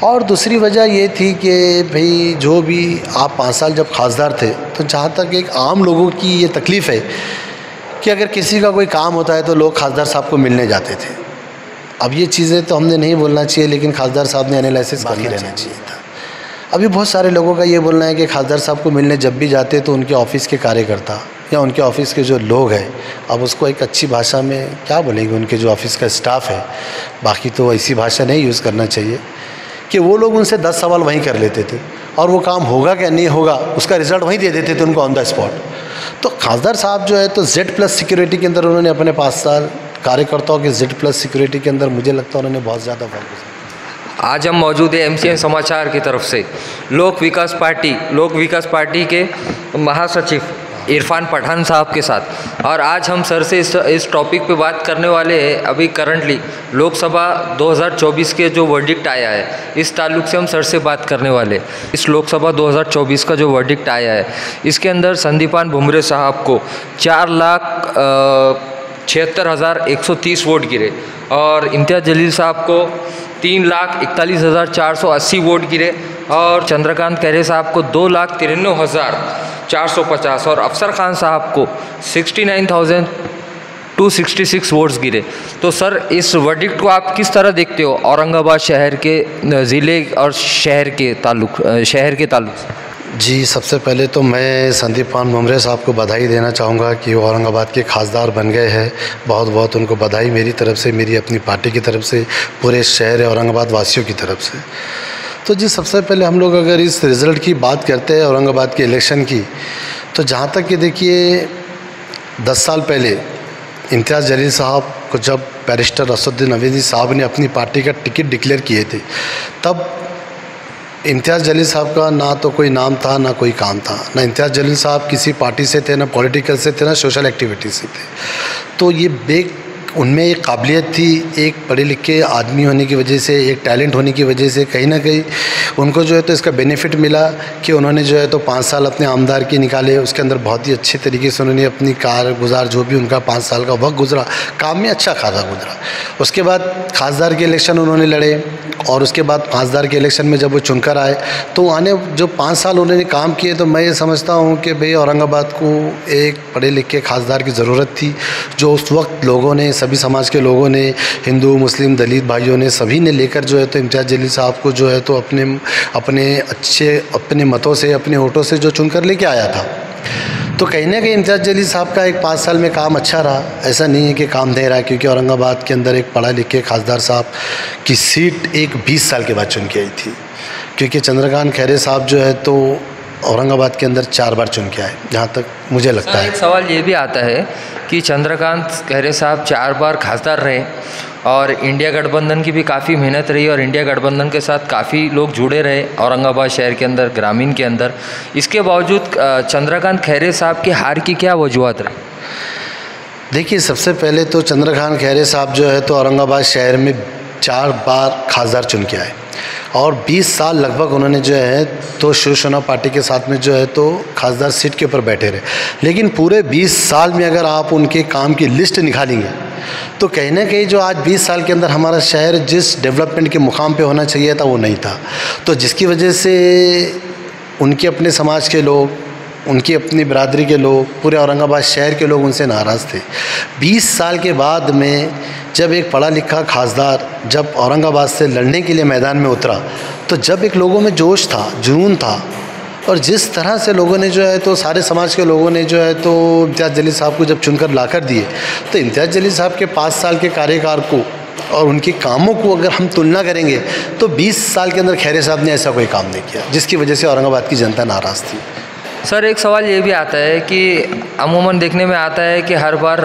और दूसरी वजह ये थी कि भाई जो भी आप 5 साल जब खासदार थे, तो जहाँ तक एक आम लोगों की ये तकलीफ़ है कि अगर किसी का कोई काम होता है तो लोग खासदार साहब को मिलने जाते थे। अब ये चीज़ें तो हमने नहीं बोलना चाहिए, लेकिन खासदार साहब ने एनालिसिस करके रहना चाहिए था। अभी बहुत सारे लोगों का ये बोलना है कि खासदार साहब को मिलने जब भी जाते तो उनके ऑफिस के कार्यकर्ता या उनके ऑफिस के जो लोग हैं, अब उसको एक अच्छी भाषा में क्या बोलेंगे, उनके जो ऑफिस का स्टाफ है, बाकी तो ऐसी भाषा नहीं यूज़ करना चाहिए, कि वो लोग उनसे 10 सवाल वहीं कर लेते थे और वो काम होगा क्या नहीं होगा उसका रिजल्ट वहीं दे देते थे उनको ऑन द स्पॉट। तो खासदार साहब जो है तो Z+ सिक्योरिटी के अंदर उन्होंने अपने 5 साल कार्यकर्ताओं के Z+ सिक्योरिटी के अंदर मुझे लगता है उन्होंने बहुत ज़्यादा वर्क किया। आज हम मौजूद हैं MCN समाचार की तरफ से लोक विकास पार्टी के महासचिव इरफान पठान साहब के साथ, और आज हम सर से इस टॉपिक पे बात करने वाले हैं। अभी करंटली लोकसभा 2024 के जो वर्डिक्ट आया है, इस ताल्लुक से हम सर से बात करने वाले। इस लोकसभा 2024 का जो वर्डिक्ट आया है, इसके अंदर संदीपान भुमरे साहब को 4,76,130 वोट गिरे और इम्तियाज़ जलील साहब को 3,41,480 वोट गिरे और चंद्रकांत खैरे साहब को 2,93,450 और अफसर खान साहब को 69,266 वोट्स गिरे। तो सर, इस वर्डिक्ट को आप किस तरह देखते हो औरंगाबाद शहर के ज़िले और शहर के ताल्लुक से? जी, सबसे पहले तो मैं संदीपान भुमरे साहब को बधाई देना चाहूँगा कि वो औरंगाबाद के खासदार बन गए हैं। बहुत बहुत उनको बधाई मेरी तरफ से, मेरी अपनी पार्टी की तरफ से, पूरे शहर औरंगाबाद वासियों की तरफ से। तो जी, सबसे पहले हम लोग अगर इस रिज़ल्ट की बात करते हैं औरंगाबाद के इलेक्शन की, तो जहाँ तक कि देखिए 10 साल पहले इम्तियाज़ जलील साहब को जब बैरिस्टर असदुद्दीन अवैधी साहब ने अपनी पार्टी का टिकट डिक्लेयर किए थे, तब इम्तियाज़ जलील साहब का ना तो कोई नाम था ना कोई काम था। ना इम्तियाज़ जलील साहब किसी पार्टी से थे, ना पॉलिटिकल से थे, ना सोशल एक्टिविटी से थे। तो ये उनमें एक काबिलियत थी, एक पढ़े लिखे आदमी होने की वजह से, एक टैलेंट होने की वजह से कहीं ना कहीं उनको जो है तो इसका बेनिफिट मिला कि उन्होंने जो है तो 5 साल अपने आमदार के निकाले। उसके अंदर बहुत ही अच्छे तरीके से उन्होंने अपनी कारगुजार जो भी उनका 5 साल का वक्त गुजरा, काम में अच्छा खासा गुजरा। उसके बाद खासदार के इलेक्शन उन्होंने लड़े और उसके बाद खासदार के इलेक्शन में जब वो चुनकर आए तो आने जो 5 साल उन्होंने काम किए, तो मैं ये समझता हूँ कि भाई औरंगाबाद को एक पढ़े लिखे खासदार की ज़रूरत थी, जो उस वक्त लोगों ने, सभी समाज के लोगों ने, हिंदू मुस्लिम दलित भाइयों ने, सभी ने लेकर जो है तो इम्तियाज़ जलील साहब को जो है तो अपने मतों से, अपने वोटों से जो चुनकर लेके आया था। तो कहीं ना कहीं इम्तियाज़ जलील साहब का एक 5 साल में काम अच्छा रहा। ऐसा नहीं है कि काम नहीं रहा, क्योंकि औरंगाबाद के अंदर एक पढ़ा लिखे खासदार साहब की सीट एक 20 साल के बाद चुन के आई थी, क्योंकि चंद्रकांत खैरे साहब जो है तो औरंगाबाद के अंदर 4 बार चुन के आए, जहाँ तक मुझे लगता है। एक सवाल ये भी आता है कि चंद्रकांत खैरे साहब 4 बार खासदार रहे और इंडिया गठबंधन की भी काफ़ी मेहनत रही और इंडिया गठबंधन के साथ काफ़ी लोग जुड़े रहे औरंगाबाद शहर के अंदर, ग्रामीण के अंदर। इसके बावजूद चंद्रकांत खैरे साहब की हार की क्या वजूहत रही? देखिए, सबसे पहले तो चंद्रकांत खैरे साहब जो है तो औरंगाबाद शहर में 4 बार खासदार चुन के आए और 20 साल लगभग उन्होंने जो है तो शिवसेना पार्टी के साथ में जो है तो खासदार सीट के ऊपर बैठे रहे। लेकिन पूरे 20 साल में अगर आप उनके काम की लिस्ट निकालेंगे तो कहीं ना कहीं जो आज 20 साल के अंदर हमारा शहर जिस डेवलपमेंट के मुकाम पे होना चाहिए था वो नहीं था। तो जिसकी वजह से उनके अपने समाज के लोग, उनकी अपनी बिरादरी के लोग, पूरे औरंगाबाद शहर के लोग उनसे नाराज़ थे। 20 साल के बाद में जब एक पढ़ा लिखा खासदार जब औरंगाबाद से लड़ने के लिए मैदान में उतरा, तो जब एक लोगों में जोश था, जुनून था, और जिस तरह से लोगों ने जो है तो सारे समाज के लोगों ने जो है तो इम्तियाज़ जलील साहब को जब चुनकर लाकर दिए, तो इम्तियाज़ जलील साहब के 5 साल के कार्यकाल को और उनके कामों को अगर हम तुलना करेंगे तो 20 साल के अंदर खैरे साहब ने ऐसा कोई काम नहीं किया, जिसकी वजह से औरंगाबाद की जनता नाराज़ थी। सर, एक सवाल ये भी आता है कि अमूमन देखने में आता है कि हर बार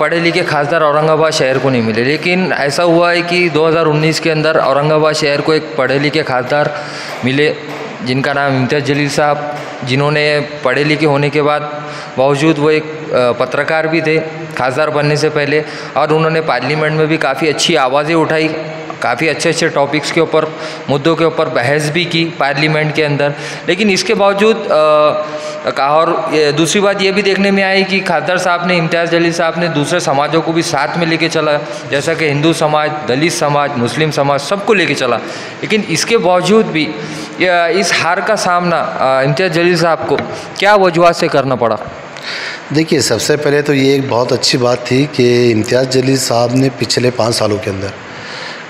पढ़े लिखे खासदार औरंगाबाद शहर को नहीं मिले, लेकिन ऐसा हुआ है कि 2019 के अंदर औरंगाबाद शहर को एक पढ़े लिखे खासदार मिले जिनका नाम इम्तियाज़ जलील साहब, जिन्होंने पढ़े लिखे होने के बाद बावजूद वो एक पत्रकार भी थे खासदार बनने से पहले, और उन्होंने पार्लियामेंट में भी काफ़ी अच्छी आवाज़ें उठाई काफ़ी अच्छे अच्छे टॉपिक्स के ऊपर, मुद्दों के ऊपर बहस भी की पार्लियामेंट के अंदर। लेकिन इसके बावजूद कहा, और दूसरी बात ये भी देखने में आई कि खट्टर साहब ने, इम्तियाज़ जलील साहब ने दूसरे समाजों को भी साथ में लेके चला, जैसा कि हिंदू समाज, दलित समाज, मुस्लिम समाज, सबको लेके चला। लेकिन इसके बावजूद भी इस हार का सामना इम्तियाज़ जलील साहब को क्या वजूहत से करना पड़ा? देखिए, सबसे पहले तो ये एक बहुत अच्छी बात थी कि इम्तियाज़ जलील साहब ने पिछले 5 सालों के अंदर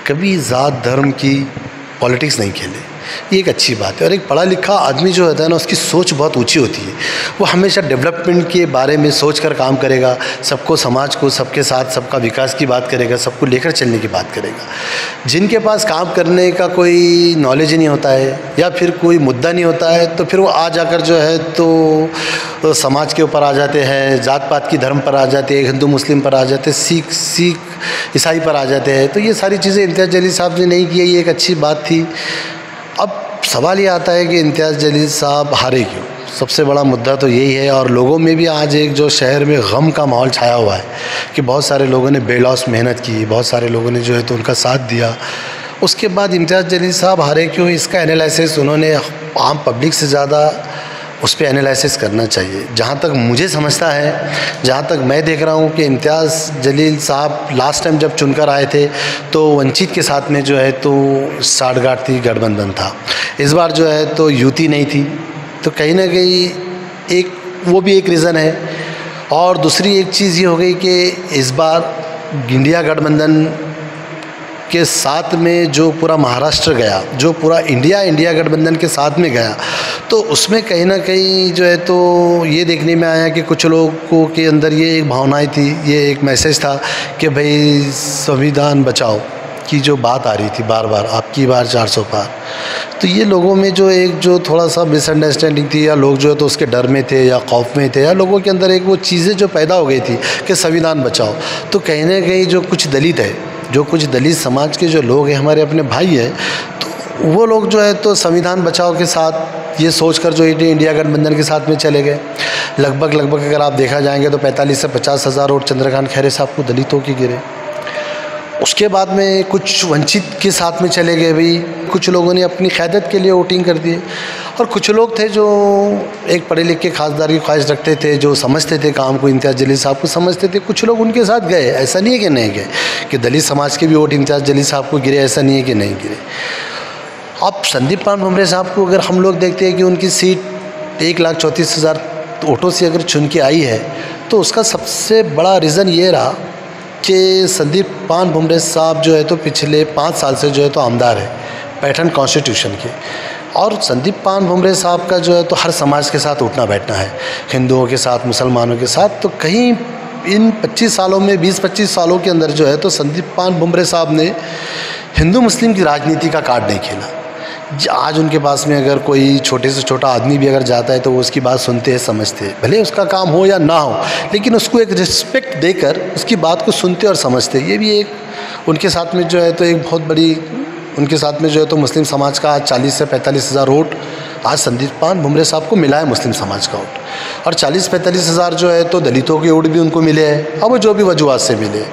कभी ज़ात धर्म की पॉलिटिक्स नहीं खेले। ये एक अच्छी बात है। और एक पढ़ा लिखा आदमी जो होता है ना, उसकी सोच बहुत ऊंची होती है। वो हमेशा डेवलपमेंट के बारे में सोच कर काम करेगा, सबको, समाज को, सबके साथ सबका विकास की बात करेगा, सबको लेकर चलने की बात करेगा। जिनके पास काम करने का कोई नॉलेज ही नहीं होता है या फिर कोई मुद्दा नहीं होता है, तो फिर वो आ जाकर जो है तो समाज के ऊपर आ जाते हैं, जात पात की धर्म पर आ जाते हैं, हिंदू मुस्लिम पर आ जाते हैं, सिख ईसाई पर आ जाते हैं। तो ये सारी चीज़ें इम्तियाज़ जलील साहब ने नहीं की। ये एक अच्छी बात थी। अब सवाल ये आता है कि इम्तियाज़ जलील साहब हारे क्यों? सबसे बड़ा मुद्दा तो यही है। और लोगों में भी आज एक जो शहर में गम का माहौल छाया हुआ है कि बहुत सारे लोगों ने बेलौस मेहनत की, बहुत सारे लोगों ने जो है तो उनका साथ दिया। उसके बाद इम्तियाज़ जलील साहब हारे क्यों, इसका एनालिसिस उन्होंने आम पब्लिक से ज़्यादा उस पर एनालिसिस करना चाहिए। जहाँ तक मुझे समझता है, जहाँ तक मैं देख रहा हूँ कि इम्तियाज़ जलील साहब लास्ट टाइम जब चुनकर आए थे तो वंचित के साथ में जो है तो साठगांठ थी, गठबंधन था। इस बार जो है तो युति नहीं थी। तो कहीं ना कहीं एक वो भी एक रीज़न है। और दूसरी एक चीज़ ये हो गई कि इस बार इंडिया गठबंधन के साथ में जो पूरा महाराष्ट्र गया, जो पूरा इंडिया गठबंधन के साथ में गया, तो उसमें कहीं ना कहीं जो है तो ये देखने में आया कि कुछ लोगों के अंदर ये एक भावनाएं थी, ये एक मैसेज था कि भाई संविधान बचाओ की जो बात आ रही थी बार बार, आपकी बार 400 पार। तो ये लोगों में जो थोड़ा सा मिसअंडरस्टैंडिंग थी, या लोग जो है तो उसके डर में थे या खौफ में थे, या लोगों के अंदर एक वो चीज़ें जो पैदा हो गई थी कि संविधान बचाओ। तो कहीं ना कहीं जो कुछ दलित है, जो कुछ दलित समाज के जो लोग हैं, हमारे अपने भाई हैं, तो वो लोग जो है तो संविधान बचाओ के साथ ये सोचकर जो इंडिया गठबंधन के साथ में चले गए। लगभग अगर आप देखा जाएंगे तो 45 से 50 हज़ार वोट चंद्रकांत खैरे साहब को दलितों की गिरे। उसके बाद में कुछ वंचित के साथ में चले गए भाई। कुछ लोगों ने अपनी क़यादत के लिए वोटिंग कर दिए, और कुछ लोग थे जो एक पढ़े लिखे खासदार की ख्वाहिश रखते थे, जो समझते थे काम को, इम्तियाज़ जलील साहब को समझते थे। कुछ लोग उनके साथ गए। ऐसा नहीं है कि नहीं गए, कि दलित समाज के भी वोट इम्तियाज़ जलील साहब को गिरे, ऐसा नहीं है कि नहीं गिरे। अब संदीप पान भुमरे साहब को अगर हम लोग देखते हैं कि उनकी सीट 1,34,000 वोटों से अगर चुन के आई है, तो उसका सबसे बड़ा रीज़न ये रहा कि संदीप पान भुमरे साहब जो है तो पिछले 5 साल से जो है तो आमदार है पैठन कॉन्स्टिट्यूशन के। और संदीप पान भुमरे साहब का जो है तो हर समाज के साथ उठना बैठना है, हिंदुओं के साथ, मुसलमानों के साथ। तो कहीं इन 25 सालों में, 20-25 सालों के अंदर जो है तो संदीप पान भुमरे साहब ने हिंदू मुस्लिम की राजनीति का कार्ड नहीं खेला। आज उनके पास में अगर कोई छोटे से छोटा आदमी भी अगर जाता है तो वो उसकी बात सुनते हैं, समझते हैं, भले उसका काम हो या ना हो, लेकिन उसको एक रिस्पेक्ट देकर उसकी बात को सुनते और समझते। ये भी एक उनके साथ में जो है तो एक बहुत बड़ी, उनके साथ में जो है तो मुस्लिम समाज का आज 40 से 45 हज़ार वोट आज संदीप पान भुमरे साहब को मिला है, मुस्लिम समाज का वोट। और 40-45 हज़ार जो है तो दलितों के वोट भी उनको मिले हैं, अब वो जो भी वजूहत से मिले।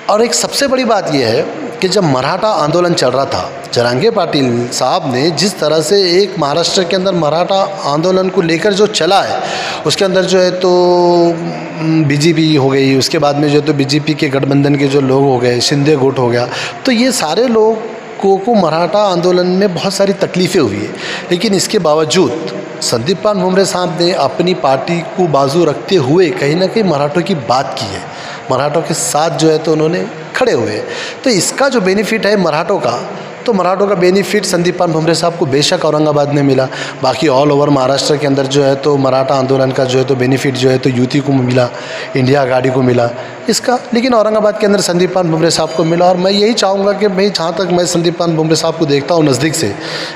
और एक सबसे बड़ी बात यह है कि जब मराठा आंदोलन चल रहा था, जरांगे पाटिल साहब ने जिस तरह से एक महाराष्ट्र के अंदर मराठा आंदोलन को लेकर जो चला है, उसके अंदर जो है तो बीजेपी हो गई, उसके बाद में जो है तो बीजेपी के गठबंधन के जो लोग हो गए, शिंदे गुट हो गया, तो ये सारे लोगों को मराठा आंदोलन में बहुत सारी तकलीफ़ें हुई है। लेकिन इसके बावजूद संदीप पान भुमरे साहब ने अपनी पार्टी को बाजू रखते हुए कहीं ना कहीं मराठों की बात की है, मराठों के साथ जो है तो उन्होंने खड़े हुए। तो इसका जो बेनिफिट है मराठों का, तो मराठों का बेनिफिट संदीप पान भुमरे साहब को बेशक औरंगाबाद में मिला, बाकी ऑल ओवर महाराष्ट्र के अंदर जो है तो मराठा आंदोलन का जो है तो बेनिफिट जो है तो यूटी को मिला, इंडिया आघाड़ी को मिला इसका। लेकिन औरंगाबाद के अंदर संदीप पान भुमरे साहब को मिला। और मैं यही चाहूँगा कि भाई, जहाँ तक मैं संदीप पान भुमरे साहब को देखता हूँ नज़दीक से,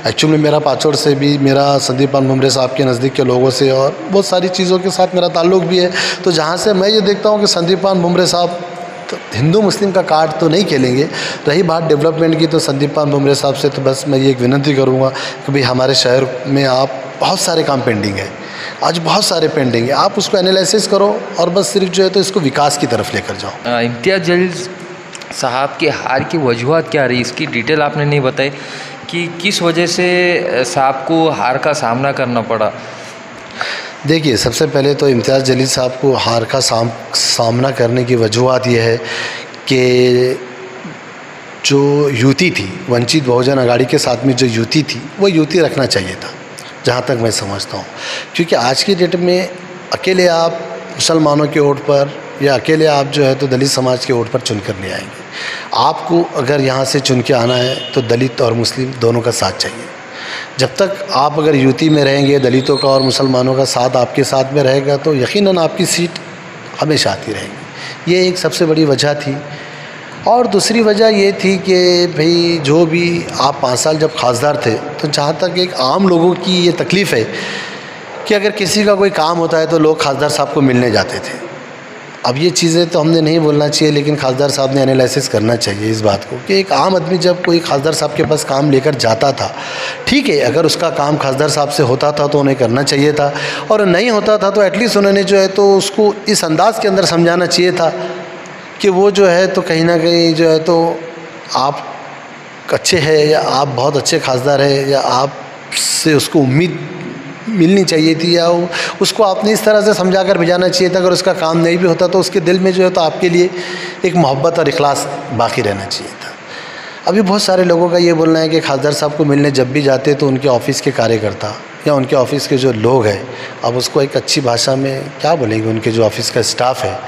एक्चुअली मेरा पाचौड़ से भी मेरा संदीप पान भुमरे साहब के नज़दीक के लोगों से और बहुत सारी चीज़ों के साथ मेरा ताल्लुक़ भी है, तो जहाँ से मैं ये देखता हूँ कि संदीप पान भुमरे साहब तो हिंदू मुस्लिम का कार्ड तो नहीं खेलेंगे। रही बात डेवलपमेंट की, तो संदीप पान भुमरे साहब से तो बस मैं ये एक विनती करूँगा कि भाई हमारे शहर में आप बहुत सारे काम पेंडिंग है, आज बहुत सारे पेंडिंग है, आप उसको एनालिसिस करो और बस सिर्फ जो है तो इसको विकास की तरफ लेकर जाओ। इम्तियाज़ जलील साहब की हार की वजूहत क्या रही, इसकी डिटेल आपने नहीं बताई कि किस वजह से साहब को हार का सामना करना पड़ा। देखिए, सबसे पहले तो इम्तियाज़ जलील साहब को हार का सामना करने की वजूहत ये है कि जो युति थी, वंचित बहुजन अघाड़ी के साथ में जो युति थी, वो युति रखना चाहिए था, जहाँ तक मैं समझता हूँ। क्योंकि आज की डेट में अकेले आप मुसलमानों के वोट पर या अकेले आप जो है तो दलित समाज के वोट पर चुन कर नहीं आएंगे। आपको अगर यहाँ से चुन के आना है तो दलित और मुस्लिम दोनों का साथ चाहिए। जब तक आप अगर युति में रहेंगे, दलितों का और मुसलमानों का साथ आपके साथ में रहेगा, तो यकीनन आपकी सीट हमेशा आती रहेगी। ये एक सबसे बड़ी वजह थी। और दूसरी वजह ये थी कि भाई जो भी आप 5 साल जब खासदार थे, तो जहाँ तक एक आम लोगों की ये तकलीफ़ है कि अगर किसी का कोई काम होता है तो लोग खासदार साहब को मिलने जाते थे। अब ये चीज़ें तो हमने नहीं बोलना चाहिए, लेकिन खासदार साहब ने एनालिसिस करना चाहिए इस बात को कि एक आम आदमी जब कोई खासदार साहब के पास काम लेकर जाता था, ठीक है, अगर उसका काम खासदार साहब से होता था तो उन्हें करना चाहिए था, और नहीं होता था तो एटलीस्ट उन्होंने जो है तो उसको इस अंदाज़ के अंदर समझाना चाहिए था कि वो जो है तो कहीं ना कहीं जो है तो आप अच्छे हैं या आप बहुत अच्छे खासदार हैं या आपसे उसको उम्मीद मिलनी चाहिए थी, या उसको आपने इस तरह से समझा कर भिजाना चाहिए था। अगर उसका काम नहीं भी होता तो उसके दिल में जो है तो आपके लिए एक मोहब्बत और इखलास बाकी रहना चाहिए था। अभी बहुत सारे लोगों का ये बोलना है कि खासदार साहब को मिलने जब भी जाते तो उनके ऑफिस के कार्यकर्ता या उनके ऑफिस के जो लोग हैं, अब उसको एक अच्छी भाषा में क्या बोलेंगे, उनके जो ऑफिस का स्टाफ है,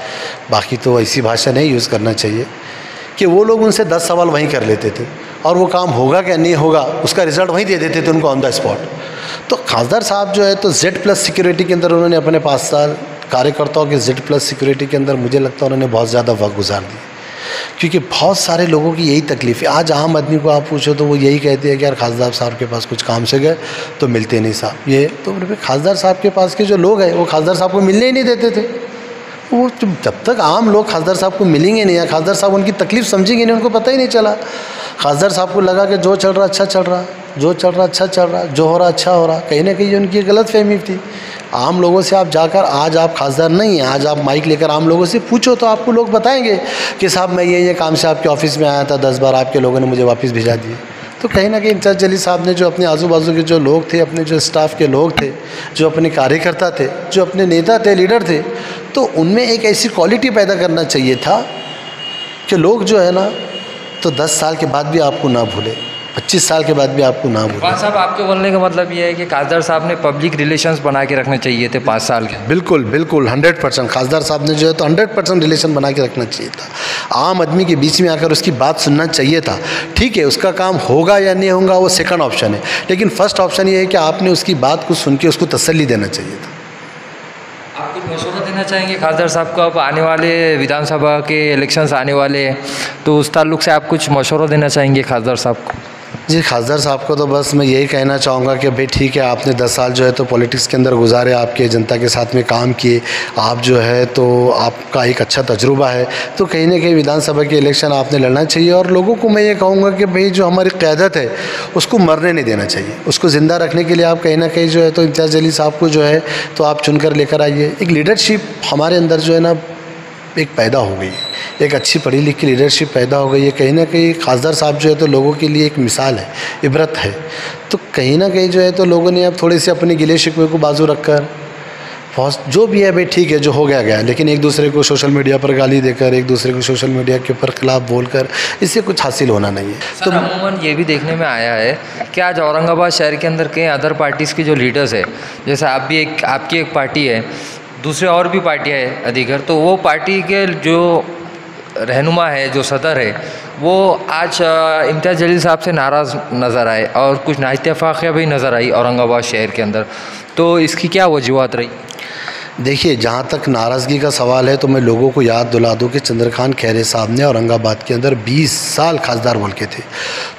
बाकी तो ऐसी भाषा नहीं यूज़ करना चाहिए, कि वो लोग उनसे 10 सवाल वहीं कर लेते थे और वो काम होगा क्या नहीं होगा उसका रिज़ल्ट वहीं दे देते थे उनको ऑन द स्पॉट। तो खासदार साहब जो है तो Z+ सिक्योरिटी के अंदर उन्होंने अपने 5 साल कार्यकर्ताओं के Z+ सिक्योरिटी के अंदर मुझे लगता है उन्होंने बहुत ज़्यादा वक्त गुजार दिया, क्योंकि बहुत सारे लोगों की यही तकलीफ़ है। आज आम आदमी को आप पूछो तो वो यही कहते हैं कि यार खासदार साहब के पास कुछ काम से गए तो मिलते नहीं साहब, ये तो खासदार साहब के पास के जो लोग हैं वो खासदार साहब को मिलने ही नहीं देते थे। वो जब तक आम लोग खासदार साहब को मिलेंगे नहीं या खासदार साहब उनकी तकलीफ़ समझेंगे नहीं, उनको पता ही नहीं चला। खासदार साहब को लगा कि जो चल रहा अच्छा चल रहा, जो चल रहा अच्छा चल रहा, जो हो रहा अच्छा हो रहा। कहीं ना कहीं उनकी गलत फहमी थी। आम लोगों से आप जाकर, आज आप खासदार नहीं हैं, आज आप माइक लेकर आम लोगों से पूछो तो आपको लोग बताएंगे कि साहब मैं ये काम से आपके ऑफिस में आया था, 10 बार आपके लोगों ने मुझे वापस भिजा दिए। तो कहीं ना कहीं इम्तियाज़ जलील साहब ने जो अपने आजू बाजू के जो लोग थे, अपने जो स्टाफ के लोग थे, जो अपने कार्यकर्ता थे, जो अपने नेता थे, लीडर थे, तो उनमें एक ऐसी क्वालिटी पैदा करना चाहिए था कि लोग जो है ना तो 10 साल के बाद भी आपको ना भूले, 25 साल के बाद भी आपको ना भूले। इरफान साहब, आपके बोलने का मतलब ये है कि खासदार साहब ने पब्लिक रिलेशंस बना के रखने चाहिए थे 5 साल के। बिल्कुल बिल्कुल 100% खासदार साहब ने जो है तो 100% रिलेशन बना के रखना चाहिए था। आम आदमी के बीच में आकर उसकी बात सुनना चाहिए था। ठीक है, उसका काम होगा या नहीं होगा वो सेकंड ऑप्शन है, लेकिन फर्स्ट ऑप्शन ये है कि आपने उसकी बात को सुन के उसको तसल्ली देना चाहिए था। आप कुछ मशवरा देना चाहेंगे खासदार साहब को? अब आने वाले विधानसभा के इलेक्शंस आने वाले हैं, तो उस ताल्लुक से आप कुछ मशवरा देना चाहेंगे खासदार साहब को? जी, खासदार साहब को तो बस मैं यही कहना चाहूँगा कि भाई ठीक है, आपने 10 साल जो है तो पॉलिटिक्स के अंदर गुजारे, आपके जनता के साथ में काम किए, आप जो है तो आपका एक अच्छा तजुर्बा है, तो कहीं ना कहीं विधानसभा के इलेक्शन आपने लड़ना चाहिए। और लोगों को मैं ये कहूँगा कि भाई जो हमारी क़यादत है उसको मरने नहीं देना चाहिए, उसको ज़िंदा रखने के लिए आप कहीं ना कहीं जो है तो इम्तियाज़ जलील साहब को जो है तो आप चुन कर लेकर आइए। एक लीडरशिप हमारे अंदर जो है ना एक पैदा हो गई, एक अच्छी पढ़ी लिखी लीडरशिप पैदा हो गई है। कहीं ना कहीं खासदार साहब जो है तो लोगों के लिए एक मिसाल है, इबरत है। तो कहीं ना कहीं जो है तो लोगों ने अब थोड़े से अपने गिले शिकवे को बाजू रखकर बहुत जो भी है भाई ठीक है, जो हो गया गया, लेकिन एक दूसरे को सोशल मीडिया पर गाली देकर, एक दूसरे को सोशल मीडिया के ऊपर खिलाफ बोलकर इससे कुछ हासिल होना नहीं है। तो अमूमन ये भी देखने में आया है कि आज औरंगाबाद शहर के अंदर कई अदर पार्टीज़ के जो लीडर्स है, जैसे आप भी आपकी एक पार्टी है, दूसरे और भी पार्टियाँ हैं अधिकर, तो वो पार्टी के जो रहनुमा है, जो सदर है, वो आज इम्तियाज़ जलील साहब से नाराज़ नज़र आए और कुछ नाइत्तेफाकियाँ भी नज़र आई औरंगाबाद शहर के अंदर। तो इसकी क्या वजूहत रही? देखिए, जहाँ तक नाराज़गी का सवाल है तो मैं लोगों को याद दिला दूँ कि चंद्रखान खैरे साहब ने औरंगाबाद के अंदर 20 साल खासदार बोल के थे।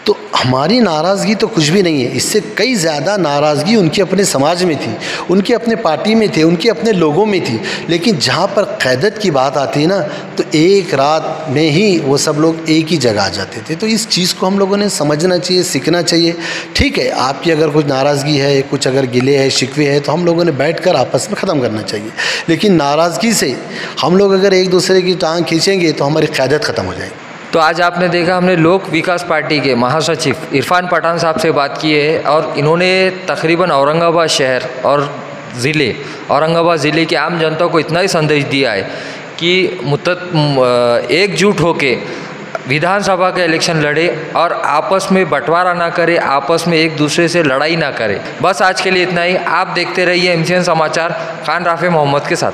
तो हमारी नाराज़गी तो कुछ भी नहीं है, इससे कई ज़्यादा नाराज़गी उनके अपने समाज में थी, उनके अपने पार्टी में थे, उनके अपने लोगों में थी। लेकिन जहाँ पर क़यादत की बात आती है ना, तो एक रात में ही वो सब लोग एक ही जगह आ जाते थे। तो इस चीज़ को हम लोगों ने समझना चाहिए, सीखना चाहिए। ठीक है, आपकी अगर कुछ नाराज़गी है, कुछ अगर गिले है, शिकवे है, तो हम लोगों ने बैठ कर आपस में ख़त्म करना चाहिए। लेकिन नाराज़गी से हम लोग अगर एक दूसरे की टांग खींचेंगे तो हमारी क़यादत ख़त्म हो जाएगी। तो आज आपने देखा हमने लोक विकास पार्टी के महासचिव इरफान पठान साहब से बात की है और इन्होंने तकरीबन औरंगाबाद शहर और ज़िले औरंगाबाद ज़िले की आम जनता को इतना ही संदेश दिया है कि एकजुट होके विधानसभा का इलेक्शन लड़े और आपस में बंटवारा ना करे, आपस में एक दूसरे से लड़ाई ना करे। बस आज के लिए इतना ही। आप देखते रहिए MCN समाचार, खान राफे मोहम्मद के साथ।